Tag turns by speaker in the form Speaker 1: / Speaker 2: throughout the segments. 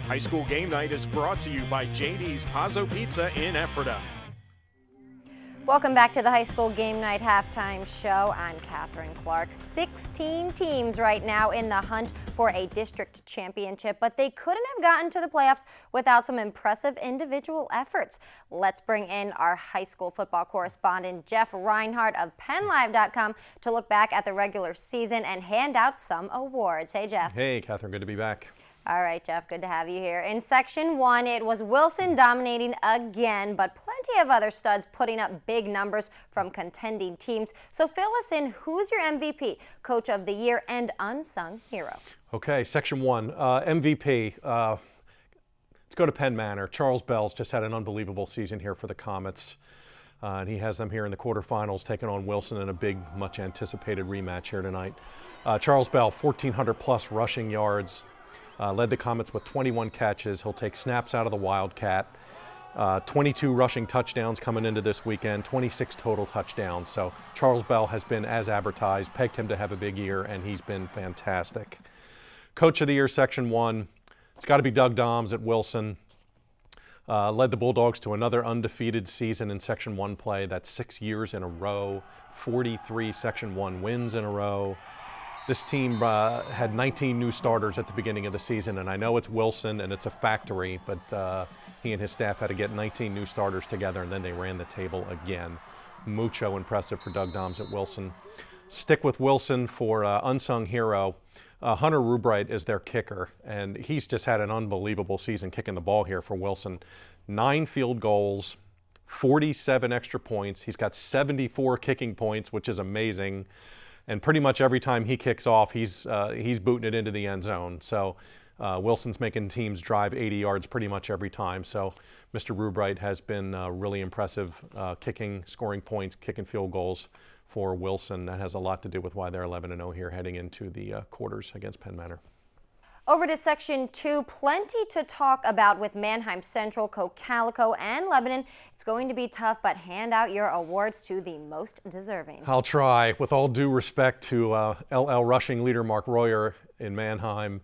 Speaker 1: High School Game Night is brought to you by JD's Pazzo Pizza in Ephrata.
Speaker 2: Welcome back to the High School Game Night Halftime Show. I'm Catherine Clark. 16 teams right now in the hunt for a district championship, but they couldn't have gotten to the playoffs without some impressive individual efforts. Let's bring in our high school football correspondent, Jeff Reinhart of PennLive.com, to look back at the regular season and hand out some awards. Hey, Jeff.
Speaker 3: Hey, Catherine. Good to be back.
Speaker 2: All right, Jeff, good to have you here. In Section 1, it was Wilson dominating again, but plenty of other studs putting up big numbers from contending teams. So fill us in, who's your MVP, Coach of the Year, and Unsung Hero?
Speaker 3: Okay, Section 1, MVP. Let's go to Penn Manor. Charles Bell's just had an unbelievable season here for the Comets. And he has them here in the quarterfinals, taking on Wilson in a big, much-anticipated rematch here tonight. Charles Bell, 1,400-plus rushing yards. Led the Comets with 21 catches. He'll take snaps out of the Wildcat. 22 rushing touchdowns coming into this weekend, 26 total touchdowns. So Charles Bell has been as advertised, pegged him to have a big year, and he's been fantastic. Coach of the Year, Section 1, it's got to be Doug Doms at Wilson. Led the Bulldogs to another undefeated season in Section 1 play. That's 6 years in a row, 43 Section 1 wins in a row. This team had 19 new starters at the beginning of the season, and I know it's Wilson and it's a factory, but he and his staff had to get 19 new starters together, and then they ran the table again. Mucho impressive for Doug Doms at Wilson. Stick with Wilson for Unsung Hero. Hunter Rubright is their kicker, and he's just had an unbelievable season kicking the ball here for Wilson. 9 field goals, 47 extra points. He's got 74 kicking points, which is amazing. And pretty much every time he kicks off, he's booting it into the end zone. So Wilson's making teams drive 80 yards pretty much every time. So Mr. Rubright has been really impressive kicking, scoring points, kicking field goals for Wilson. That has a lot to do with why they're 11-0 here heading into the quarters against Penn Manor.
Speaker 2: Over to Section 2, plenty to talk about with Manheim Central, Cocalico, and Lebanon. It's going to be tough, but hand out your awards to the most deserving.
Speaker 3: I'll try. With all due respect to LL rushing leader Mark Royer in Manheim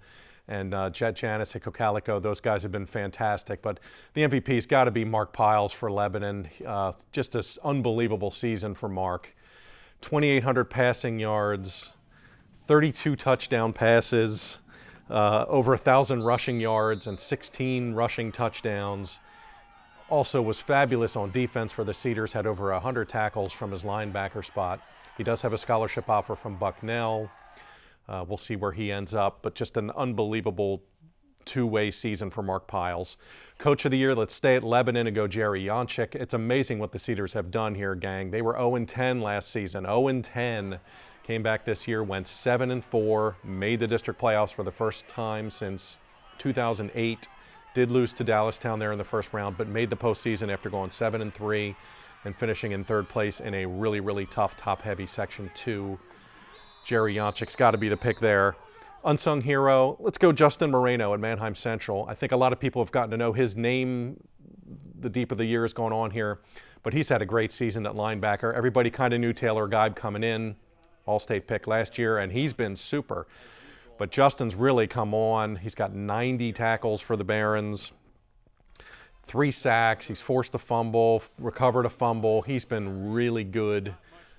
Speaker 3: and Jet Janis at Cocalico, those guys have been fantastic. But the MVP's got to be Mark Piles for Lebanon. Just an unbelievable season for Mark. 2,800 passing yards, 32 touchdown passes. Over 1,000 rushing yards and 16 rushing touchdowns. Also was fabulous on defense for the Cedars, had over 100 tackles from his linebacker spot. He does have a scholarship offer from Bucknell. We'll see where he ends up, but just an unbelievable two-way season for Mark Piles. Coach of the Year, let's stay at Lebanon and go Jerry Yonchik. It's amazing what the Cedars have done here, gang. They were 0-10 last season, 0-10. Came back this year, went 7-4, made the district playoffs for the first time since 2008. Did lose to Dallastown there in the first round, but made the postseason after going 7-3 and finishing in third place in a really, really tough, top-heavy Section 2. Jerry Yonchik's got to be the pick there. Unsung Hero, let's go Justin Moreno at Manheim Central. I think a lot of people have gotten to know his name the deeper the year has gone on here, but he's had a great season at linebacker. Everybody kind of knew Taylor Geib coming in. All-state pick last year, and he's been super. But Justin's really come on. He's got 90 tackles for the Barons, 3 sacks. He's forced a fumble, recovered a fumble. He's been really good,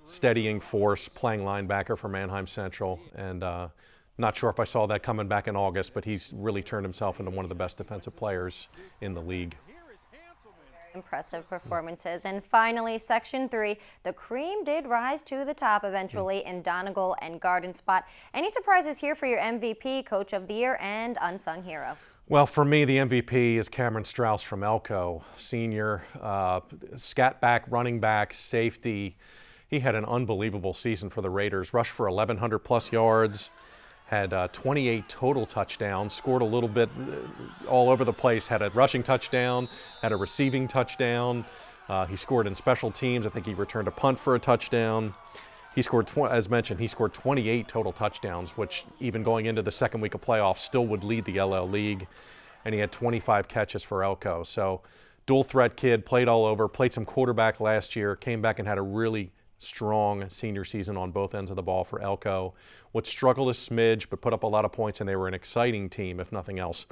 Speaker 3: steadying force, playing linebacker for Manheim Central. And not sure if I saw that coming back in August, but he's really turned himself into one of the best defensive players in the league.
Speaker 2: Impressive performances. And finally, Section 3, the cream did rise to the top eventually in Donegal and Garden Spot. Any surprises here for your MVP, Coach of the Year, and Unsung Hero?
Speaker 3: Well, for me, the MVP is Cameron Strauss from Elko, senior, scat back, running back, safety. He had an unbelievable season for the Raiders, rushed for 1,100 plus yards, had 28 total touchdowns, scored a little bit all over the place, had a rushing touchdown, had a receiving touchdown. He scored in special teams. I think he returned a punt for a touchdown. He scored, as mentioned, he scored 28 total touchdowns, which even going into the second week of playoffs still would lead the LL League. And he had 25 catches for Elko. So dual threat kid, played all over, played some quarterback last year, came back and had a really strong senior season on both ends of the ball for Elko. Would struggle a smidge, but put up a lot of points, and they were an exciting team, if nothing else.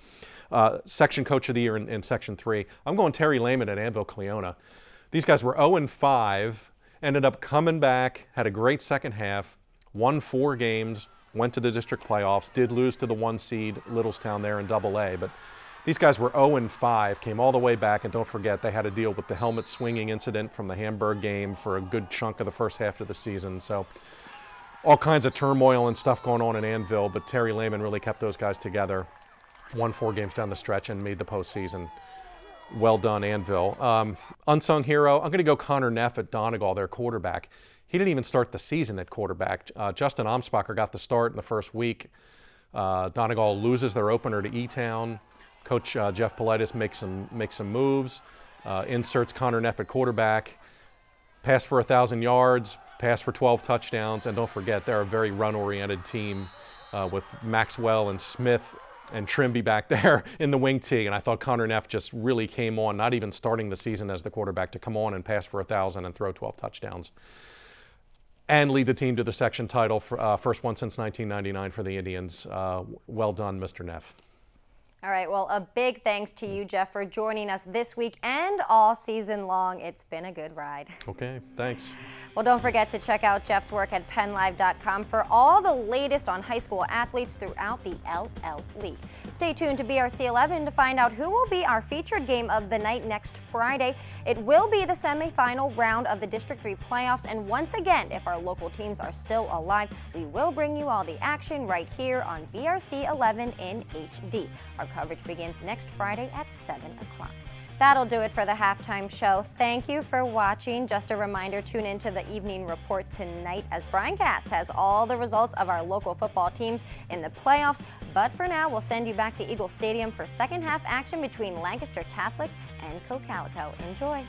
Speaker 3: Section Coach of the Year in Section 3, I'm going Terry Lehman at Anvil-Cleona. These guys were 0-5, ended up coming back, had a great second half, won 4 games, went to the district playoffs, did lose to the 1 seed Littlestown there in AA, but these guys were 0-5, came all the way back, and don't forget they had to deal with the helmet swinging incident from the Hamburg game for a good chunk of the first half of the season. So all kinds of turmoil and stuff going on in Anvil, but Terry Lehman really kept those guys together, won 4 games down the stretch and made the postseason. Well done, Anvil. Unsung hero, I'm going to go Connor Neff at Donegal, their quarterback. He didn't even start the season at quarterback. Justin Amsbacher got the start in the first week. Donegal loses their opener to E-Town. Coach Jeff Politis makes some moves, inserts Connor Neff at quarterback, pass for 1,000 yards, pass for 12 touchdowns, and don't forget they're a very run-oriented team with Maxwell and Smith and Trimby back there in the wing tee, and I thought Connor Neff just really came on, not even starting the season as the quarterback, to come on and pass for 1,000 and throw 12 touchdowns. And lead the team to the section title, for, first one since 1999 for the Indians. Well done, Mr. Neff.
Speaker 2: All right, well, a big thanks to you, Jeff, for joining us this week and all season long. It's been a good ride.
Speaker 3: Okay, thanks.
Speaker 2: Well, don't forget to check out Jeff's work at PennLive.com for all the latest on high school athletes throughout the LL League. Stay tuned to BRC 11 to find out who will be our featured game of the night next Friday. It will be the semifinal round of the District 3 playoffs, and once again, if our local teams are still alive, we will bring you all the action right here on BRC 11 in HD. Our coverage begins next Friday at 7 o'clock. That'll do it for the halftime show. Thank you for watching. Just a reminder, tune into the evening report tonight as Brian Cast has all the results of our local football teams in the playoffs. But for now, we'll send you back to Eagle Stadium for second half action between Lancaster Catholic and Cocalico. Enjoy.